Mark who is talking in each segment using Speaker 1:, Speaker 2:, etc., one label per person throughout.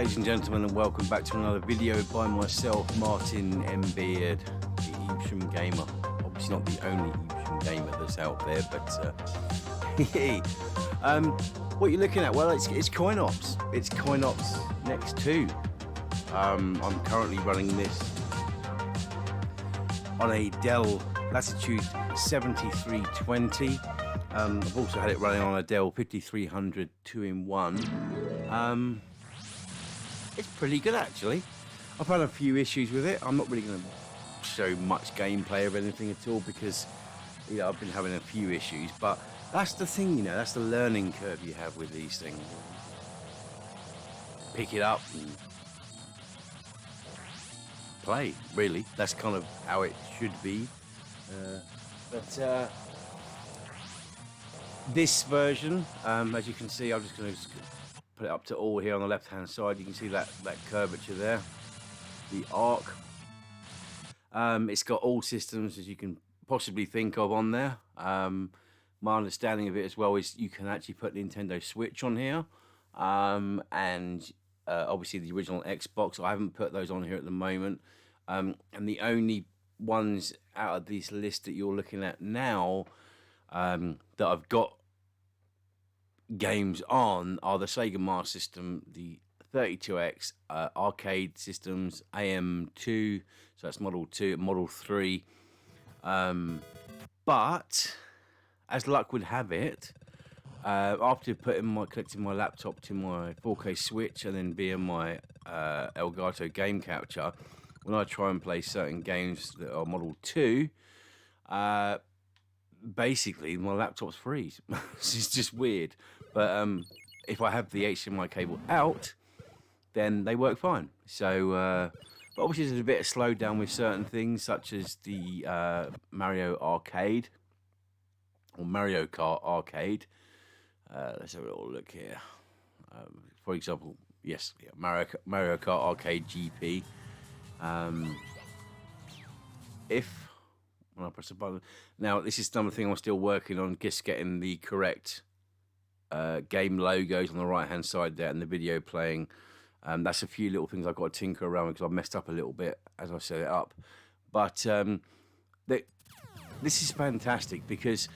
Speaker 1: ladies and gentlemen, and welcome back to another video by myself, Martin M. Beard, the Evesham gamer. Obviously not the only Evesham gamer that's out there, but what you're looking at, well, it's CoinOps. It's CoinOps Next 2. I'm currently running this on a Dell Latitude 7320. I've also had it running on a Dell 5300 2-in-1. It's pretty good, actually. I've had a few issues with it. I'm not really going to show much gameplay of anything at all because, you know, I've been having a few issues. But that's the thing, you know, that's the learning curve you have with these things. Pick it up and play, really. That's kind of how it should be. This version, as you can see, I'm just going to put it up to all here on the left hand side. You can see that curvature there, the arc. It's got all systems as you can possibly think of on there. My understanding of it as well is you can actually put Nintendo Switch on here, and obviously the original Xbox. I haven't put those on here at the moment, and the only ones out of this list that you're looking at now that I've got games on are the Sega Master System, the 32X, arcade systems, AM2, so that's Model 2, Model 3. But as luck would have it, after connecting my laptop to my 4K Switch and then via my Elgato game capture, when I try and play certain games that are Model 2, basically my laptop's freeze. It's just weird, but if I have the HDMI cable out, then they work fine. So but obviously there's a bit of slowdown with certain things such as the Mario Arcade or Mario Kart Arcade. Let's have a little look here. For example, yes, yeah, Mario Kart Arcade GP. When I press a button. Now, this is another thing I'm still working on, just getting the correct game logos on the right-hand side there and the video playing. That's a few little things I've got to tinker around with because I've messed up a little bit as I set it up. But this is fantastic because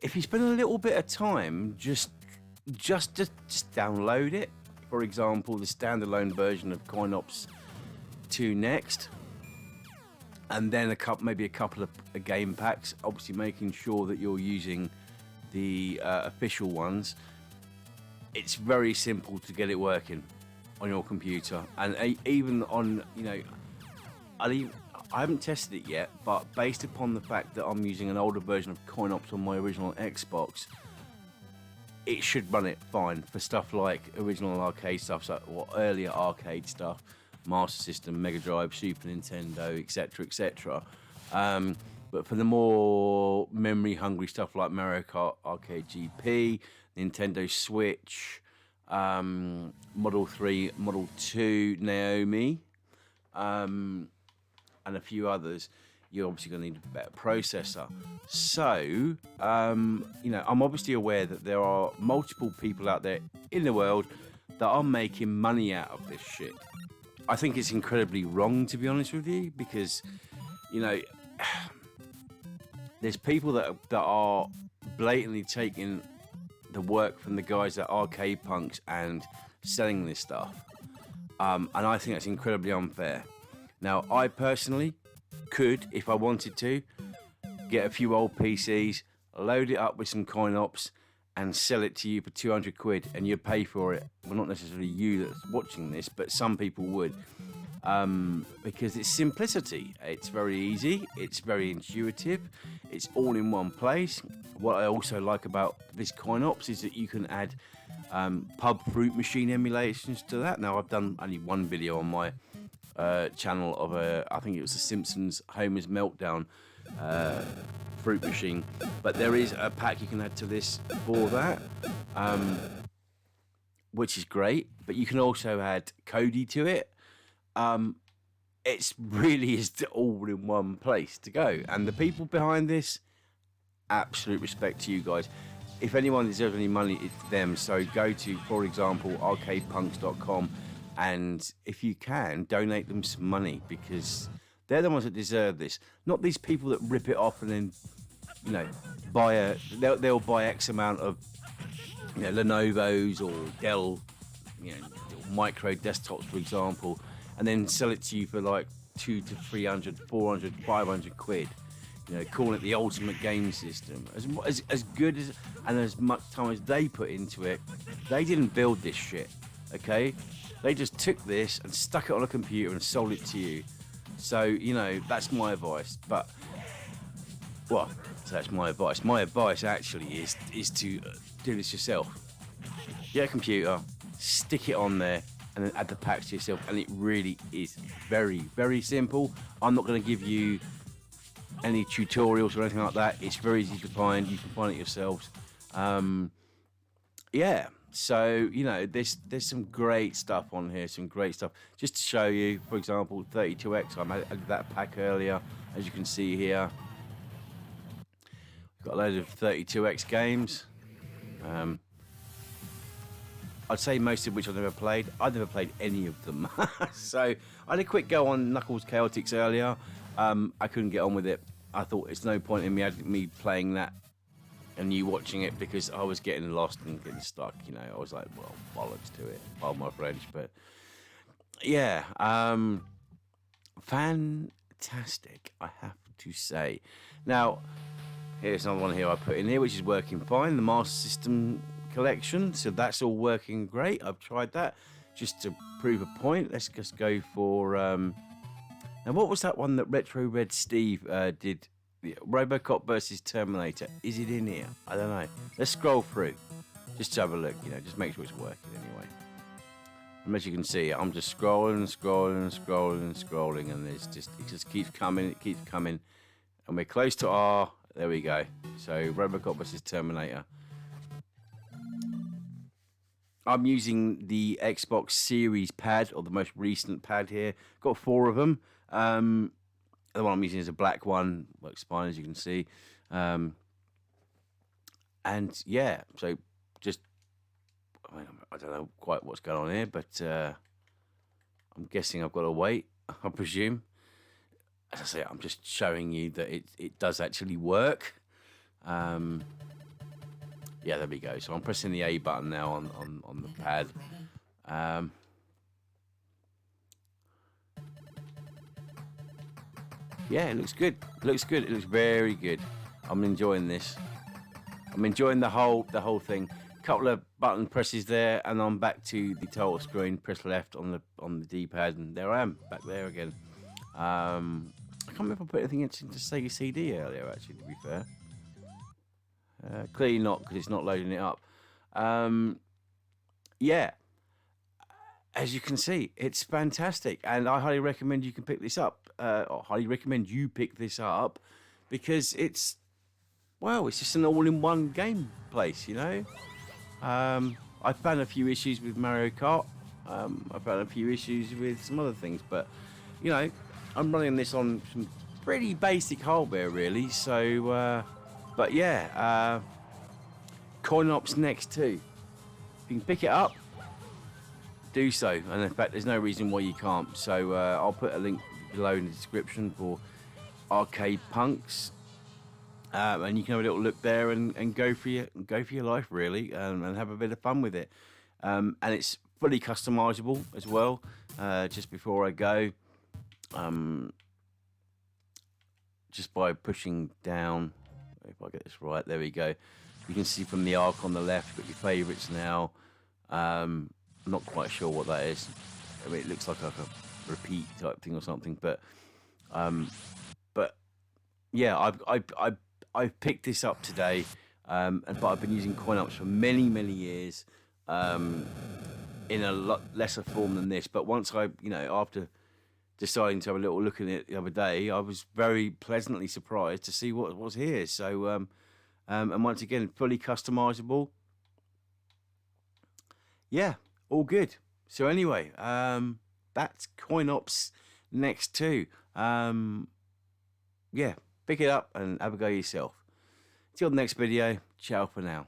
Speaker 1: if you spend a little bit of time, just download it. For example, the standalone version of CoinOps 2 Next. And then maybe a couple of game packs, obviously making sure that you're using the official ones. It's very simple to get it working on your computer, and even on, you know, I haven't tested it yet, but based upon the fact that I'm using an older version of CoinOps on my original Xbox, it should run it fine for stuff like original arcade stuff, or earlier arcade stuff. Master System, Mega Drive, Super Nintendo, etc., etc. But for the more memory-hungry stuff like Mario Kart Arcade GP, Nintendo Switch, Model 3, Model 2, Naomi, and a few others, you're obviously going to need a better processor. So, you know, I'm obviously aware that there are multiple people out there in the world that are making money out of this shit. I think it's incredibly wrong, to be honest with you, because, you know, there's people that are blatantly taking the work from the guys at Arcade Punks and selling this stuff, and I think that's incredibly unfair. Now, I personally could, if I wanted to, get a few old PCs, load it up with some CoinOps, and sell it to you for 200 quid, and you'd pay for it. Well, not necessarily you that's watching this, but some people would, because it's simplicity. It's very easy, it's very intuitive, it's all in one place. What I also like about this CoinOps is that you can add pub fruit machine emulations to that. Now, I've done only one video on my channel of I think it was the Simpsons Homer's Meltdown fruit machine, but there is a pack you can add to this for that, which is great. But you can also add Cody to it. It's really is all in one place to go, and the people behind this, absolute respect to you guys. If anyone deserves any money, it's them. So go to, for example, arcadepunks.com And if you can, donate them some money, because they're the ones that deserve this. Not these people that rip it off and then, you know, they'll buy X amount of, you know, Lenovo's or Dell, you know, micro desktops, for example, and then sell it to you for like 200 to 300, 400, 500 quid. You know, calling it the ultimate game system. As good as and as much time as they put into it, they didn't build this shit. Okay, they just took this and stuck it on a computer and sold it to you. So, you know, that's my advice. But well, so that's my advice. My advice actually is to do this yourself. Get a computer, stick it on there, and then add the packs to yourself. And it really is very, very simple. I'm not going to give you any tutorials or anything like that. It's very easy to find. You can find it yourselves. Yeah. So, you know, there's some great stuff on here. Some great stuff. Just to show you, for example, 32X. I added that pack earlier, as you can see here. We've got a load of 32X games. I'd say most of which I've never played. I've never played any of them. So I had a quick go on Knuckles Chaotix earlier. I couldn't get on with it. I thought it's no point in me playing that and you watching it, because I was getting lost and getting stuck. You know, I was like, well, bollocks to it. Pardon my French, but yeah, fantastic, I have to say. Now, here's another one here I put in here, which is working fine. The Master System collection, so that's all working great. I've tried that just to prove a point. Let's just go for now, what was that one that Retro Red Steve did? Robocop versus Terminator. Is it in here? I don't know. Let's scroll through just to have a look, you know, just make sure it's working anyway. And as you can see, I'm just scrolling, and it just keeps coming, and we're close to R. There we go. So Robocop versus Terminator. I'm using the Xbox Series pad, or the most recent pad here. Got 4 of them. The one I'm using is a black one, like spine, as you can see. And yeah, so just, I don't know quite what's going on here, but I'm guessing I've got to wait, I presume. As I say, I'm just showing you that it does actually work. Yeah, there we go. So I'm pressing the A button now on the pad. Yeah, it looks good. It looks good. It looks very good. I'm enjoying this. I'm enjoying the whole thing. Couple of button presses there, and I'm back to the title screen. Press left on the D-pad, and there I am, back there again. I can't remember if I put anything into Sega CD earlier, actually, to be fair. Clearly not, because it's not loading it up. Yeah, as you can see, it's fantastic, and I highly recommend you can pick this up. I highly recommend you pick this up, because it's just an all-in-one game place, you know. I found a few issues with Mario Kart. I found a few issues with some other things, but you know, I'm running this on some pretty basic hardware, really. So, but yeah, CoinOps next too. If you can pick it up, do so. And in fact, there's no reason why you can't. So I'll put a link below in the description for Arcade Punks. And you can have a little look there and go for your life, really, and have a bit of fun with it. And it's fully customizable as well. Just before I go, just by pushing down, if I get this right, there we go. You can see from the arc on the left, you've got your favourites now. I'm not quite sure what that is. I mean, it looks like a repeat type thing or something, but yeah, I've picked this up today, but I've been using CoinOps for many years, in a lot lesser form than this. But once after deciding to have a little look at it the other day, I was very pleasantly surprised to see what was here. So, and once again, fully customizable. Yeah, all good. So anyway, that's CoinOps next too. Yeah, pick it up and have a go yourself. Till the next video, ciao for now.